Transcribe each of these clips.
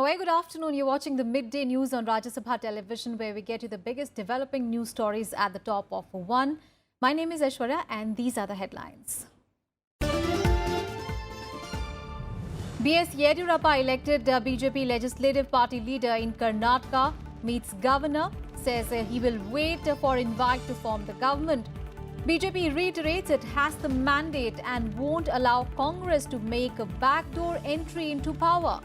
very good afternoon. You're watching the midday news on Rajya Sabha television, where we get you the biggest developing news stories at the top of one. My name is Aishwarya and these are the headlines. B.S. Yeddyurappa, elected BJP Legislative Party leader in Karnataka, meets governor, says he will wait for invite to form the government. BJP reiterates it has the mandate and won't allow Congress to make a backdoor entry into power.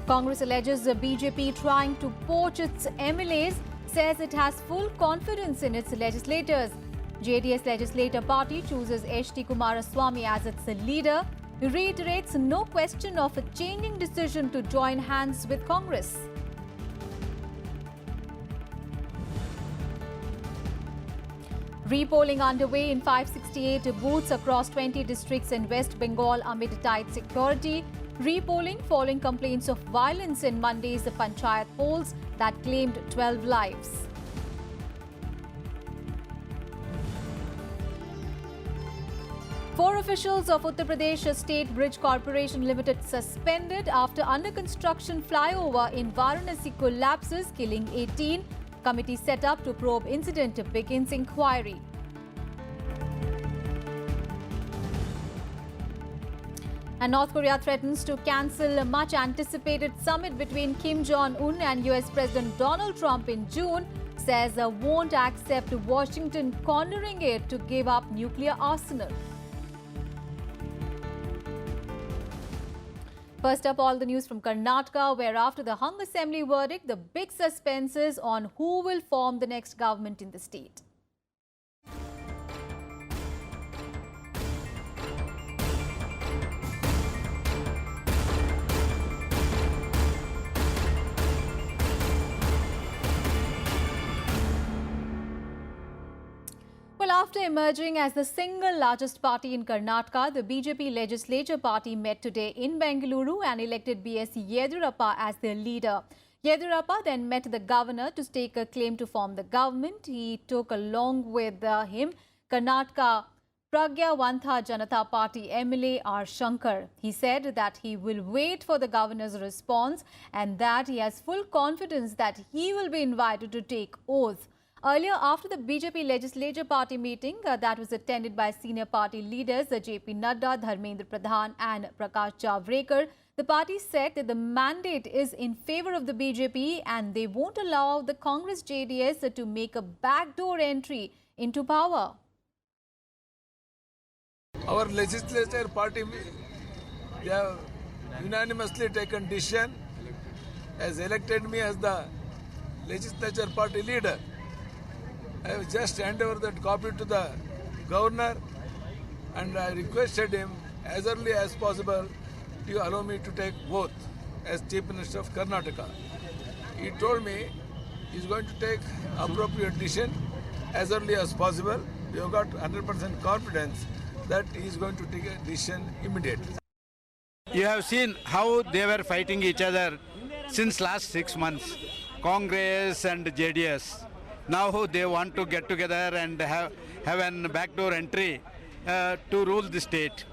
Congress alleges the BJP trying to poach its MLAs, says it has full confidence in its legislators. JDS Legislator Party chooses H.D. Kumaraswamy as its leader, reiterates no question of a changing decision to join hands with Congress. Repolling underway in 568 booths across 20 districts in West Bengal amid tight security. Repolling following complaints of violence in Monday's Panchayat polls that claimed 12 lives. Four officials of Uttar Pradesh State Bridge Corporation Limited suspended after under-construction flyover in Varanasi collapses, killing 18. Committee set up to probe incident begins inquiry. And North Korea threatens to cancel a much-anticipated summit between Kim Jong-un and US President Donald Trump in June, says won't accept Washington cornering it to give up nuclear arsenal. First up, all the news from Karnataka, where after the hung assembly verdict, the big suspense is on who will form the next government in the state. Well, after emerging as the single largest party in Karnataka, the BJP Legislature Party met today in Bengaluru and elected B.S. Yeddyurappa as their leader. Yeddyurappa then met the governor to stake a claim to form the government. He took along with him Karnataka Pragyavantha Janata Party MLA R. Shankar. He said that he will wait for the governor's response and that he has full confidence that he will be invited to take oath. Earlier, after the BJP Legislature Party meeting that was attended by senior party leaders J.P. Nadda, Dharmendra Pradhan and Prakash Javadekar, the party said that the mandate is in favor of the BJP and they won't allow the Congress JDS to make a backdoor entry into power. Our Legislature Party, they have unanimously taken decision, has elected me as the Legislature Party leader. I have just handed over that copy to the governor and I requested him as early as possible to allow me to take oath as Chief Minister of Karnataka. He told me he is going to take appropriate decision as early as possible. We have got 100% confidence that he is going to take a decision immediately. You have seen how they were fighting each other since last 6 months, Congress and JDS. Now they want to get together and have a backdoor entry to rule the state.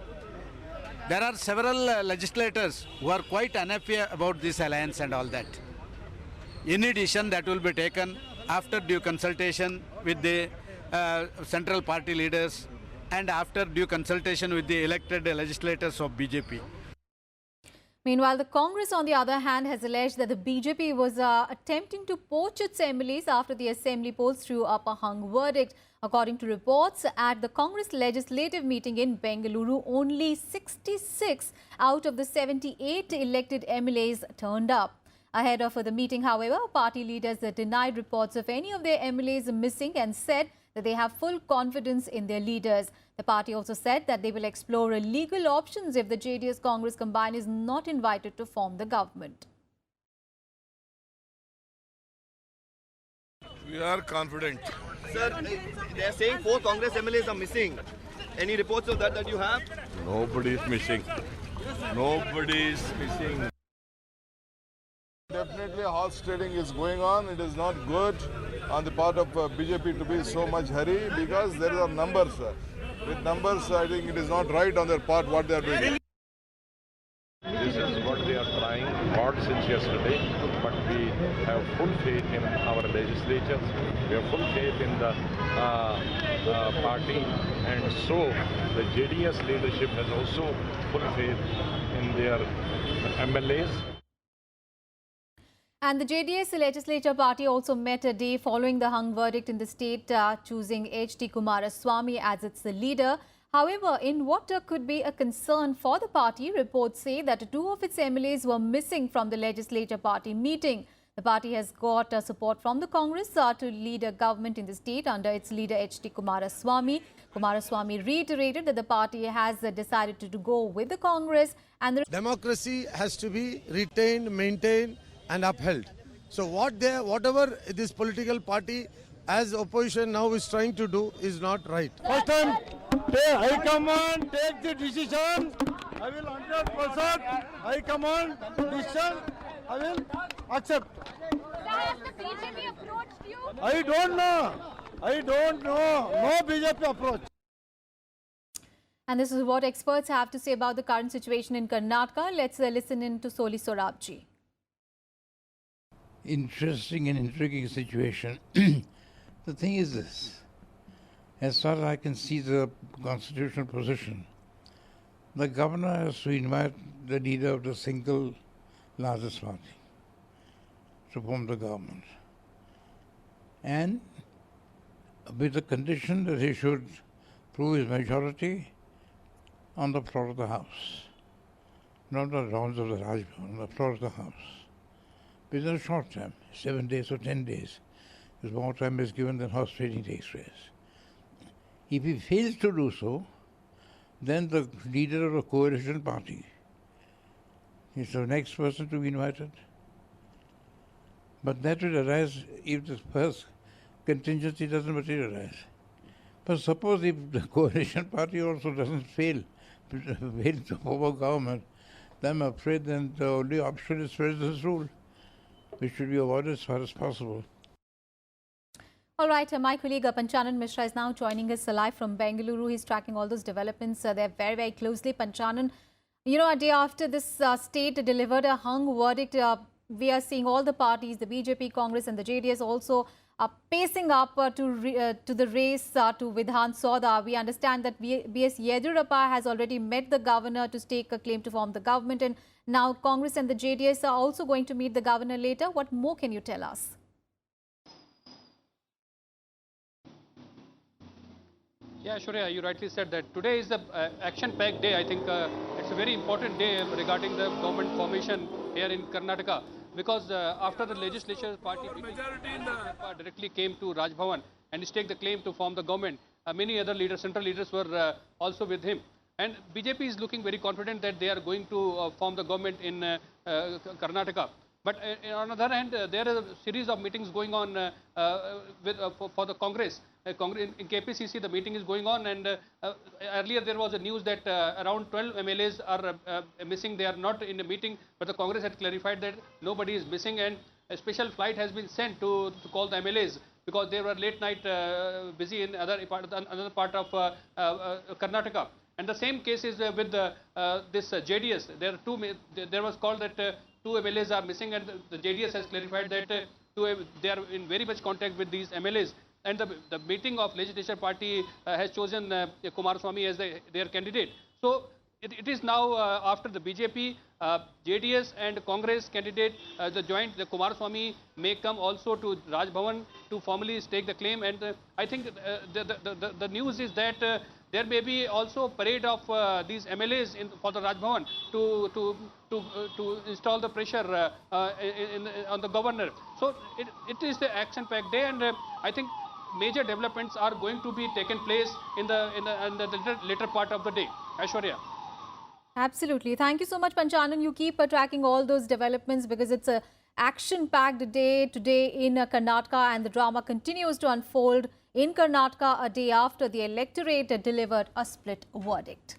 There are several legislators who are quite unhappy about this alliance and all that. Any decision that will be taken after due consultation with the central party leaders and after due consultation with the elected legislators of BJP. Meanwhile, the Congress, on the other hand, has alleged that the BJP was attempting to poach its MLAs after the assembly polls threw up a hung verdict. According to reports, at the Congress legislative meeting in Bengaluru, only 66 out of the 78 elected MLAs turned up. Ahead of the meeting, however, party leaders denied reports of any of their MLAs missing and said that they have full confidence in their leaders. The party also said that they will explore legal options if the JDS-Congress combine is not invited to form the government. We are confident. Sir, they are saying 4 Congress MLAs are missing. Any reports of that you have? Nobody is missing. Nobody is missing. Definitely horse trading is going on. It is not good on the part of BJP to be so much hurry because there are numbers. with numbers, I think it is not right on their part what they are doing. This is what they are trying hard since yesterday, but we have full faith in our legislatures, we have full faith in the party, and so the JDS leadership has also full faith in their MLAs. And the JDS legislature party also met a day following the hung verdict in the state, choosing H.D. Kumaraswamy as its leader. However, in what could be a concern for the party, reports say that 2 of its MLAs were missing from the legislature party meeting. The party has got support from the Congress to lead a government in the state under its leader H.D. Kumaraswamy. Kumaraswamy reiterated that the party has decided to go with the Congress and the democracy has to be retained, maintained and upheld. So whatever this political party as opposition now is trying to do is not right. First time, High Command take the decision. I will 100% High Command decision. I will accept. Has the BJP approached you? I don't know. No BJP approach. And this is what experts have to say about the current situation in Karnataka. Let's listen in to Soli Sorabji. Interesting and intriguing situation. The thing is this, as far as I can see the constitutional position, the governor has to invite the leader of the single largest party to form the government, and with the condition that he should prove his majority on the floor of the House, not the grounds of the Rajya, on the floor of the House. Within a short time, 7 days or 10 days, because more time is given than horse trading takes place. If he fails to do so, then the leader of the coalition party is the next person to be invited. But that will arise if the first contingency doesn't materialize. But suppose if the coalition party also doesn't fail to form a government, then I'm afraid then the only option is president's rule, which should be avoided as far as possible. All right, my colleague Panchanan Mishra is now joining us live from Bengaluru. He's tracking all those developments there very, very closely. Panchanan, you know, a day after this state delivered a hung verdict, we are seeing all the parties, the BJP, Congress and the JDS also pacing up to the race to Vidhan Sabha. We understand that B.S. Yeddyurappa has already met the governor to stake a claim to form the government, and now Congress and the JDS are also going to meet the governor later. What more can you tell us? Yeah, Shreya, you rightly said that today is the action-packed day. I think it's a very important day regarding the government formation here in Karnataka, because after the legislature party directly came to Raj Bhavan and staked the claim to form the government, many other leaders, central leaders were also with him. And BJP is looking very confident that they are going to form the government in Karnataka. But on the other hand, there are a series of meetings going on for the Congress. In KPCC, the meeting is going on, and earlier there was a news that around 12 MLAs are missing. They are not in the meeting, but the Congress had clarified that nobody is missing, and a special flight has been sent to call the MLAs because they were late night busy in another part of Karnataka. And the same case is with this JDS. There was called that 2 MLAs are missing, and the JDS has clarified that they are in very much contact with these MLAs. And the meeting of legislature party has chosen Kumaraswamy as their candidate. So it is now after the BJP, JDS and Congress candidate, the Kumaraswamy may come also to Raj Bhavan to formally stake the claim. And I think the news is that there may be also a parade of these MLAs for the Raj Bhavan to install the pressure on the governor. So it is the action-packed day, and I think major developments are going to be taken place in the later part of the day. Aishwarya. Absolutely. Thank you so much, Panchanan. You keep tracking all those developments because it's a action-packed day today in Karnataka, and the drama continues to unfold in Karnataka a day after the electorate delivered a split verdict.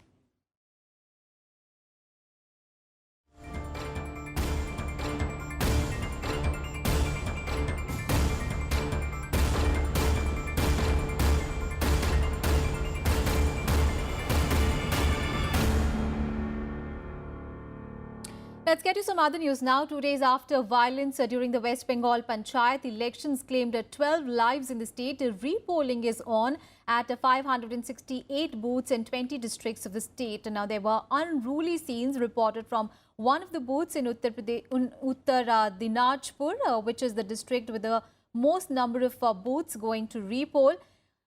Let's get to some other news now. 2 days after violence during the West Bengal Panchayat elections claimed 12 lives in the state, repolling is on at 568 booths in 20 districts of the state. Now, there were unruly scenes reported from one of the booths in Uttar Dinajpur, which is the district with the most number of booths going to repoll.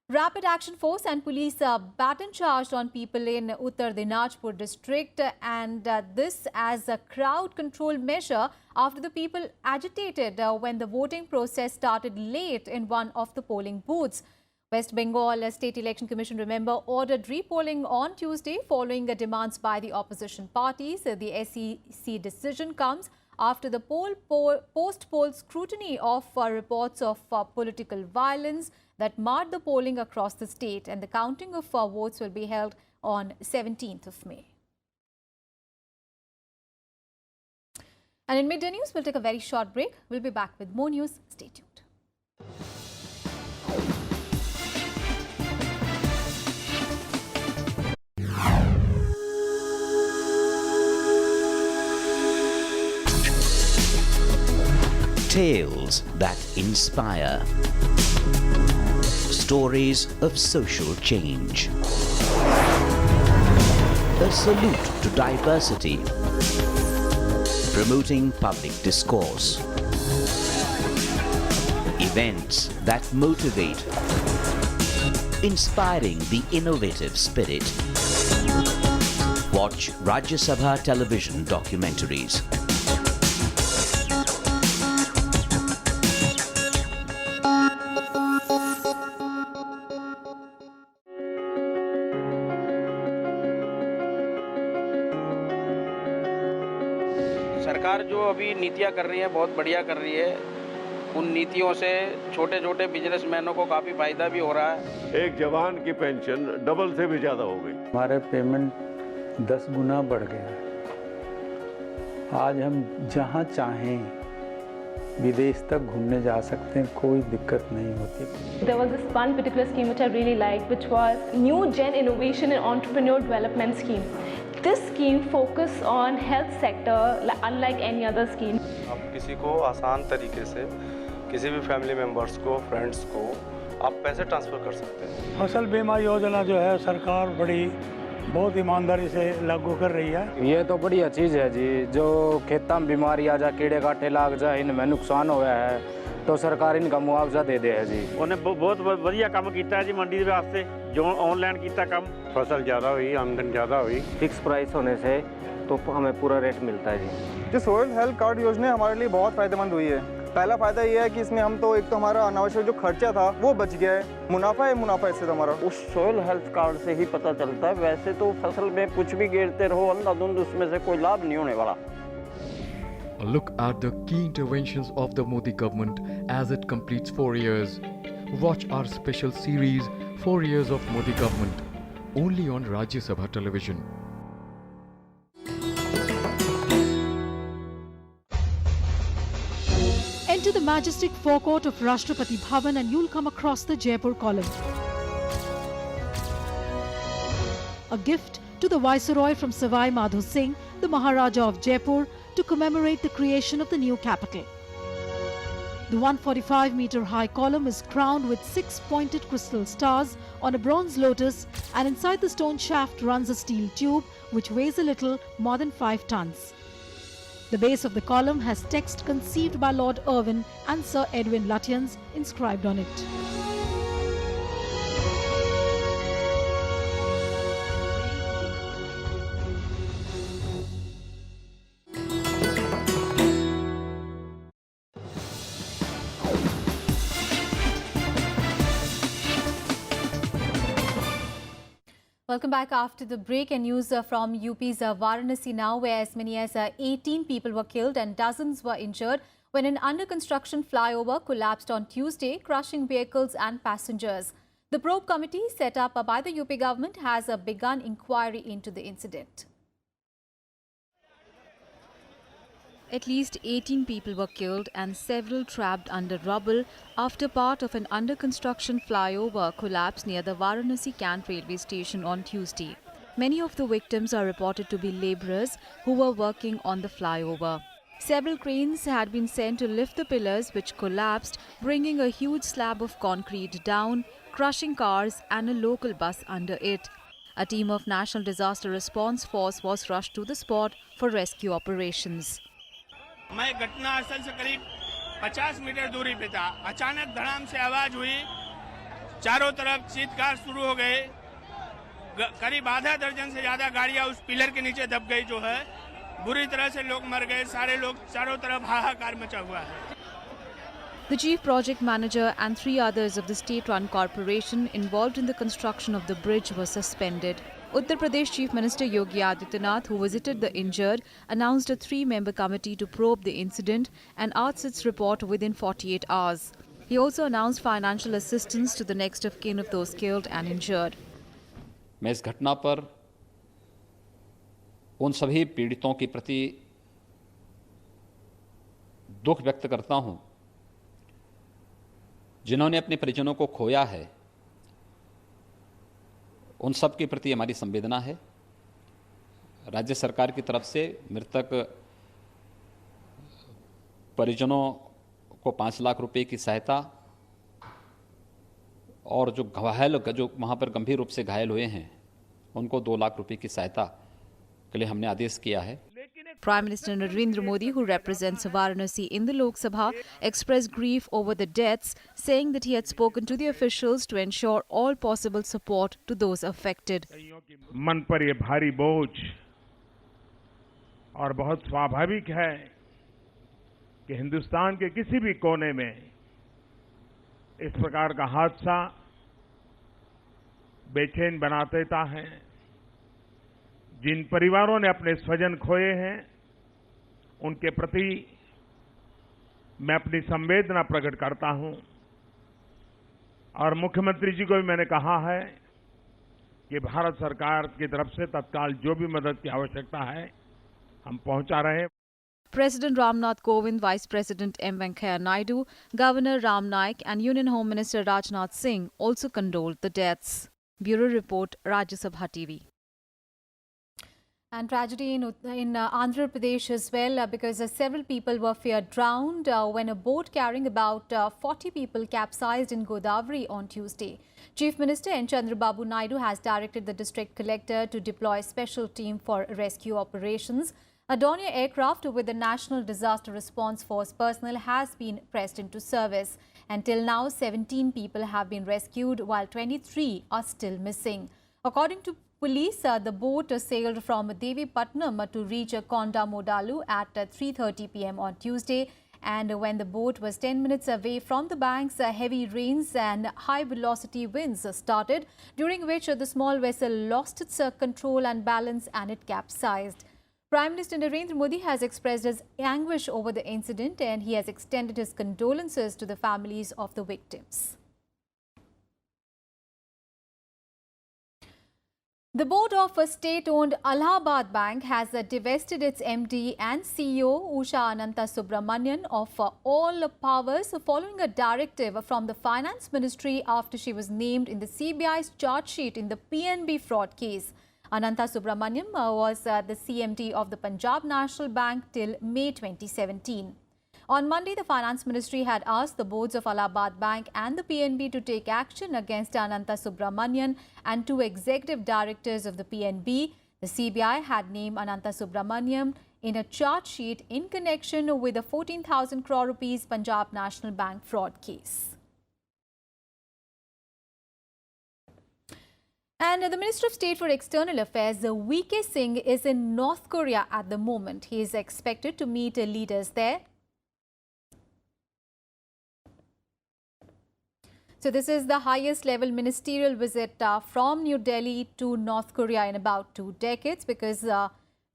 Rapid Action Force and police baton charged on people in Uttar Dinajpur district, and this as a crowd control measure after the people agitated when the voting process started late in one of the polling booths. West Bengal State Election Commission, remember, ordered repolling on Tuesday following demands by the opposition parties. The SEC decision comes after the post-poll scrutiny of reports of political violence that marred the polling across the state, and the counting of votes will be held on 17th of May. And in midday news, we'll take a very short break. We'll be back with more news. Stay tuned. Tales that inspire. Stories of social change. A salute to diversity. Promoting public discourse. Events that motivate. Inspiring the innovative spirit. Watch Rajya Sabha television documentaries. सरकार जो अभी नीतियाँ कर रही है बहुत बढ़िया कर रही है। उन नीतियों से छोटे छोटे बिजनेसमैनों को काफ़ी फायदा भी हो रहा है। एक जवान की पेंशन डबल से भी ज़्यादा हो गई। हमारे पेमेंट 10 गुना बढ़ गया। आज हम जहाँ चाहें विदेश तक घूमने जा सकते हैं, कोई दिक्कत नहीं होती। There was this one particular scheme which I really liked, which was New Gen Innovation and Entrepreneur Development Scheme. This scheme focus on health sector unlike any other scheme. आप किसी को आसान तरीके से किसी भी फैमिली मेंबर्स को, friends को आप पैसे ट्रांसफर कर सकते हैं। फसल बीमा योजना जो है सरकार बहुत ईमानदारी से लागू कर रही है। ये तो बढ़िया चीज़ है जी। जो खेतों में बीमारी आ जा, कीड़े काटे लाग जा, इनमें नुकसान हुआ है तो सरकार इनका मुआवजा दे दे है जी। उन्हें बहुत बढ़िया काम किया है जी मंडी के वास्ते। जो ऑनलाइन किया काम, फसल ज़्यादा हुई, आमदनी ज़्यादा हुई। फिक्स प्राइस होने से तो हमें पूरा रेट मिलता है जी। जो सोयल हेल्थ कार्ड योजना हमारे लिए बहुत फायदेमंद हुई है। पहला फायदा ये है कि इसमें हम तो एक तो हमारा अनावश्यक जो खर्चा था वो बच गया है। मुनाफा है, मुनाफा इससे हमारा। उस सोयल हेल्थ कार्ड से ही पता चलता है। वैसे तो फसल में कुछ भी गिरते रहो अंधाधुंध, उसमें से कोई लाभ नहीं होने वाला। A look at the key interventions of the Modi government as it completes 4 years. Watch our special series 4 years of Modi government only on Rajya Sabha television. Enter the majestic forecourt of Rashtrapati Bhavan and you'll come across the Jaipur column. A gift to the Viceroy from Savai Madho Singh, the Maharaja of Jaipur, to commemorate the creation of the new capital. The 145-meter high column is crowned with 6 pointed crystal stars on a bronze lotus, and inside the stone shaft runs a steel tube which weighs a little more than 5 tons. The base of the column has text conceived by Lord Irwin and Sir Edwin Lutyens inscribed on it. Welcome back after the break, and news from UP's Varanasi now, where as many as 18 people were killed and dozens were injured when an under-construction flyover collapsed on Tuesday, crushing vehicles and passengers. The probe committee set up by the UP government has begun inquiry into the incident. At least 18 people were killed and several trapped under rubble after part of an under-construction flyover collapsed near the Varanasi Cant railway station on Tuesday. Many of the victims are reported to be labourers who were working on the flyover. Several cranes had been sent to lift the pillars which collapsed, bringing a huge slab of concrete down, crushing cars and a local bus under it. A team of National Disaster Response Force was rushed to the spot for rescue operations. मैं घटनास्थल से करीब 50 metre दूरी पे था। अचानक धड़ाम से आवाज हुई, चारों तरफ चीत्कार शुरू हो गए। करीब आधा दर्जन से ज्यादा गाड़ियां उस पिलर के नीचे दब गई जो है। बुरी तरह से लोग मर गए, सारे लोग चारों तरफ हाहाकार मचा हुआ है। The chief project manager and 3 others of the state-run corporation involved in the construction of the bridge were suspended. Uttar Pradesh Chief Minister Yogi Adityanath, who visited the injured, announced a 3-member committee to probe the incident and asked its report within 48 hours. He also announced financial assistance to the next of kin of those killed and injured. मैं इस घटना पर उन सभी पीड़ितों के प्रति दुख व्यक्त करता हूं जिन्होंने अपने परिजनों को खोया है। उन सब के प्रति हमारी संवेदना है। राज्य सरकार की तरफ से मृतक परिजनों को 5 लाख रुपए की सहायता और जो वहां पर गंभीर रूप से घायल हुए हैं उनको 2 लाख रुपए की सहायता के लिए हमने आदेश किया है। Prime Minister Narendra Modi, who represents Varanasi in the Lok Sabha, expressed grief over the deaths, saying that he had spoken to the officials to ensure all possible support to those affected. मन पर ये भारी बोझ और बहुत स्वाभाविक है कि हिंदुस्तान के किसी भी कोने में इस प्रकार का हादसा बेचैन बना देता है। जिन परिवारों ने अपने स्वजन खोए हैं उनके प्रति मैं अपनी संवेदना प्रकट करता हूं और मुख्यमंत्री जी को भी मैंने कहा है कि भारत सरकार की तरफ से तत्काल जो भी मदद की आवश्यकता है हम पहुंचा रहे हैं। President Ramnath Kovind, Vice President M. Venkaiah Naidu, Governor Ram Naik and Union Home Minister Rajnath Singh also condoled the deaths. Bureau Report, Rajya Sabha TV. And tragedy in Andhra Pradesh as well, because several people were feared drowned when a boat carrying about 40 people capsized in Godavari on Tuesday. Chief Minister N. Chandrababu Naidu has directed the district collector to deploy a special team for rescue operations. A Dornier aircraft with the National Disaster Response Force personnel has been pressed into service. Until now, 17 people have been rescued while 23 are still missing. According to police, the boat sailed from Devi Patnam to reach Konda Modalu at 3:30 p.m. on Tuesday. And when the boat was 10 minutes away from the banks, heavy rains and high-velocity winds started, during which the small vessel lost its control and balance and it capsized. Prime Minister Narendra Modi has expressed his anguish over the incident and he has extended his condolences to the families of the victims. The board of a state-owned Allahabad Bank has divested its MD and CEO Usha Ananta Subramanian of all powers following a directive from the Finance Ministry after she was named in the CBI's charge sheet in the PNB fraud case. Ananta Subramanian was the CMD of the Punjab National Bank till May 2017. On Monday, the Finance Ministry had asked the boards of Allahabad Bank and the PNB to take action against Ananta Subramanian and 2 executive directors of the PNB. The CBI had named Ananta Subramanian in a charge sheet in connection with the 14,000 crore rupees Punjab National Bank fraud case. And the Minister of State for External Affairs, V.K. Singh, is in North Korea at the moment. He is expected to meet leaders there. So this is the highest level ministerial visit from New Delhi to North Korea in about 2 decades, because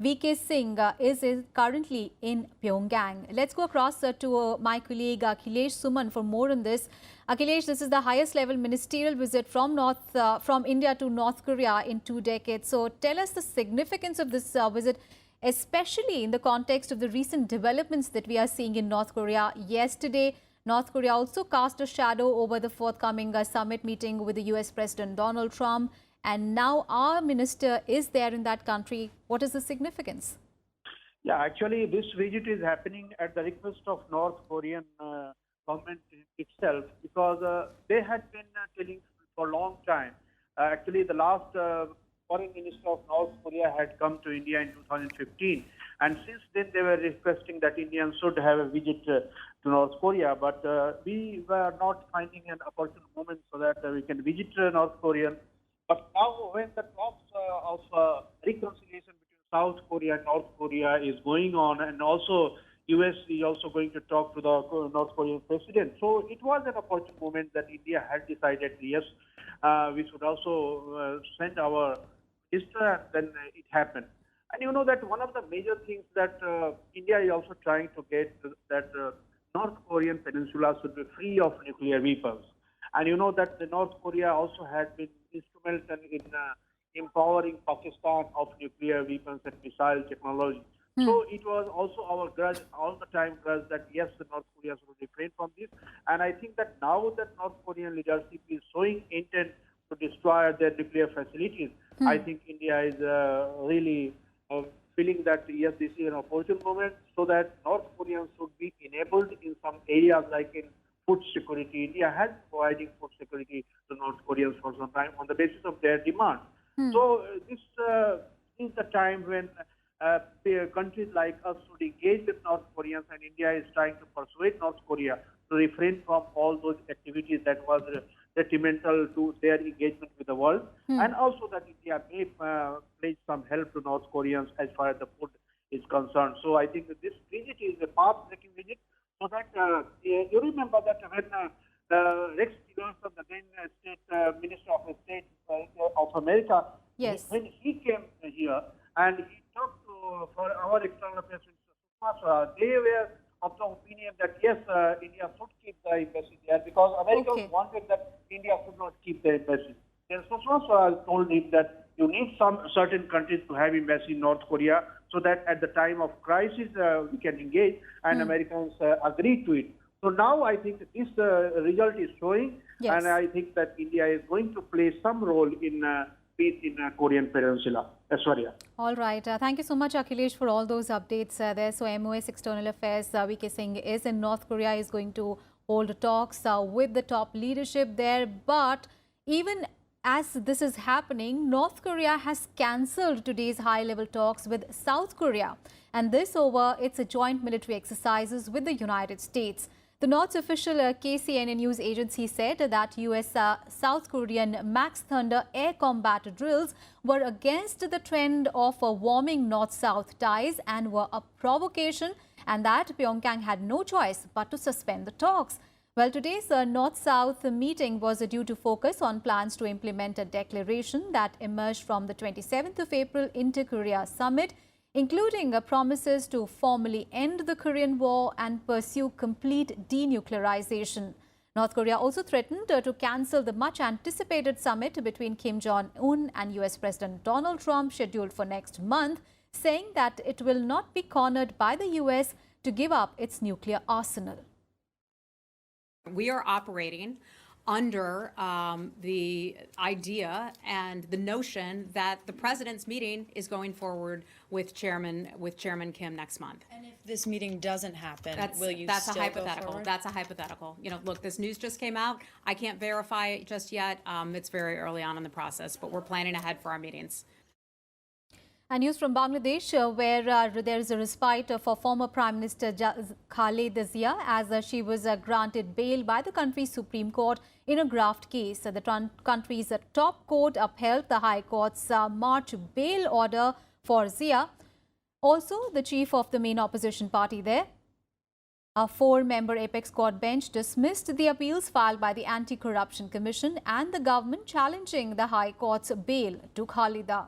V.K. Singh is currently in Pyongyang. Let's go across to my colleague Akhilesh Suman for more on this. Akhilesh, this is the highest level ministerial visit from India to North Korea in 2 decades. So tell us the significance of this visit, especially in the context of the recent developments that we are seeing in North Korea. Yesterday, North Korea also cast a shadow over the forthcoming summit meeting with the US President Donald Trump. and now our minister is there in that country. What is the significance? Yeah, actually, this visit is happening at the request of North Korean government itself, because they had been telling for a long time. Actually, the last foreign minister of North Korea had come to India in 2015, and since then they were requesting that Indians should have a visit to North Korea, but we were not finding an opportune moment so that we can visit North Korea. But now when the talks of reconciliation between South Korea and North Korea is going on, and also US is also going to talk to the North Korean president, so it was an opportune moment that India had decided, yes, we should also send our minister, and then it happened. And you know that one of the major things that India is also trying to get, that North Korean peninsula should be free of nuclear weapons. And you know that the North Korea also had been instrumental in empowering Pakistan of nuclear weapons and missile technology. So it was also our grudge, all the time grudge, that yes, the North Korea should refrain from this. And I think that now that North Korean leadership is showing intent to destroy their nuclear facilities, I think India is really feeling that yes, this is an opportune moment so that North Koreans should be enabled in some areas like in food security. India has providing food security to North Koreans for some time on the basis of their demand. So this is the time when countries like us should engage with North Koreans, and India is trying to persuade North Korea to refrain from all those activities that was detrimental to their engagement with the world, and also that India may pledge some help to North Koreans as far as the food is concerned. So I think that this visit is a path-breaking visit, so that you remember that when Rex Tillerson, the then Minister of State of America, when he came here and he talked for our external affairs minister, they were of the opinion that yes, India should keep the embassy there, because Americans wanted that India should not keep the embassy. Then Sushma told him that you need some certain countries to have embassy in North Korea, so that at the time of crisis we can engage, and Americans agreed to it. So now I think this result is showing, and I think that India is going to play some role in peace in Korean Peninsula. Aishwarya. All right. Thank you so much, Akhilesh, for all those updates there. So MOS External Affairs VK Singh is in North Korea, is going to hold talks with the top leadership there. But even as this is happening, North Korea has cancelled today's high-level talks with South Korea, and this over its joint military exercises with the United States. The North's official KCNA news agency said that US South Korean Max Thunder air combat drills were against the trend of warming North-South ties and were a provocation, and that Pyongyang had no choice but to suspend the talks. Well, today's North-South meeting was due to focus on plans to implement a declaration that emerged from the 27th of April Inter-Korea Summit, including promises to formally end the Korean War and pursue complete denuclearization. North Korea also threatened to cancel the much-anticipated summit between Kim Jong-un and US President Donald Trump scheduled for next month, saying that it will not be cornered by the US to give up its nuclear arsenal. We are operating under the idea and the notion that the president's meeting is going forward with Chairman Kim next month. And if this meeting doesn't happen, will you that's still a hypothetical. go forward? That's a hypothetical. You know, look, this news just came out. I can't verify it just yet. It's very early on in the process, but we're planning ahead for our meetings. And news from Bangladesh, where there is a respite for former Prime Minister Khaleda Zia as she was granted bail by the country's Supreme Court in a graft case. The country's top court upheld the High Court's March bail order for Zia. Also, the chief of the main opposition party there, a 4-member apex court bench, dismissed the appeals filed by the Anti-Corruption Commission and the government challenging the High Court's bail to Khaleda.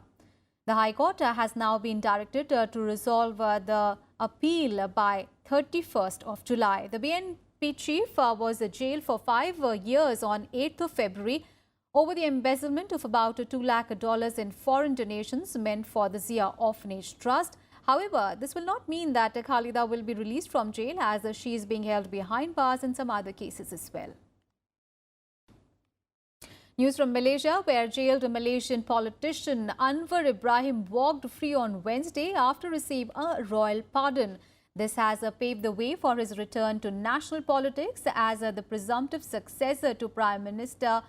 The High Court has now been directed to resolve the appeal by 31st of July. The BNP chief was jailed for 5 years on 8th of February over the embezzlement of about $2 lakh in foreign donations meant for the Zia Orphanage Trust. However, this will not mean that Khaleda will be released from jail, as she is being held behind bars in some other cases as well. News from Malaysia, where jailed Malaysian politician Anwar Ibrahim walked free on Wednesday after receiving a royal pardon. This has paved the way for his return to national politics as the presumptive successor to Prime Minister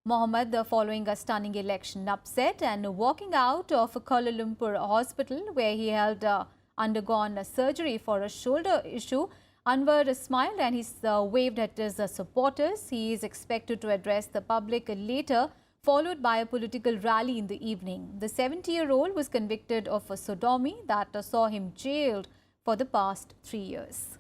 Mohammed following a stunning election upset and walking out of a Kuala Lumpur hospital where he had undergone surgery for a shoulder issue. Anwar smiled and he waved at his supporters. He is expected to address the public later, followed by a political rally in the evening. The 70-year-old was convicted of a sodomy that saw him jailed for the past 3 years.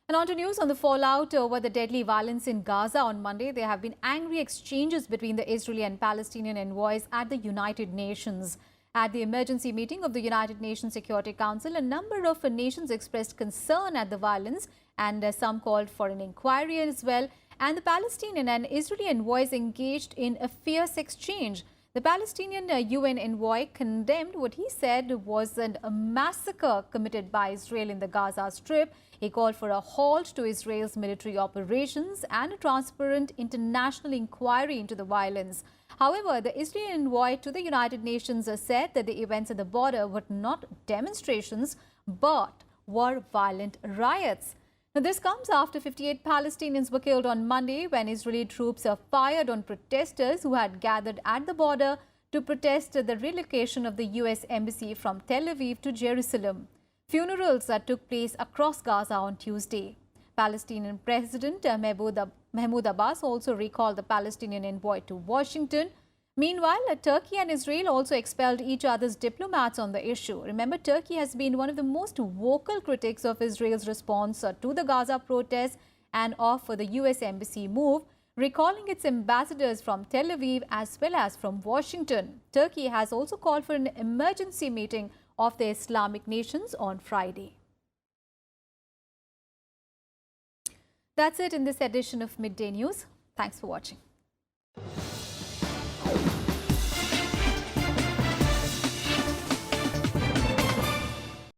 And on to news on the fallout over the deadly violence in Gaza on Monday. There have been angry exchanges between the Israeli and Palestinian envoys at the United Nations. At the emergency meeting of the United Nations Security Council, a number of nations expressed concern at the violence and some called for an inquiry as well. And the Palestinian and Israeli envoys engaged in a fierce exchange. The Palestinian UN envoy condemned what he said was a massacre committed by Israel in the Gaza Strip. He called for a halt to Israel's military operations and a transparent international inquiry into the violence. However, the Israeli envoy to the United Nations said that the events at the border were not demonstrations but were violent riots. Now, this comes after 58 Palestinians were killed on Monday when Israeli troops fired on protesters who had gathered at the border to protest the relocation of the US embassy from Tel Aviv to Jerusalem. Funerals took place across Gaza on Tuesday. Palestinian President Mahmoud Abbas also recalled the Palestinian envoy to Washington. Meanwhile, Turkey and Israel also expelled each other's diplomats on the issue. Remember, Turkey has been one of the most vocal critics of Israel's response to the Gaza protests and of the US embassy move, recalling its ambassadors from Tel Aviv as well as from Washington. Turkey has also called for an emergency meeting of the Islamic nations on Friday. That's it in this edition of Midday News. Thanks for watching.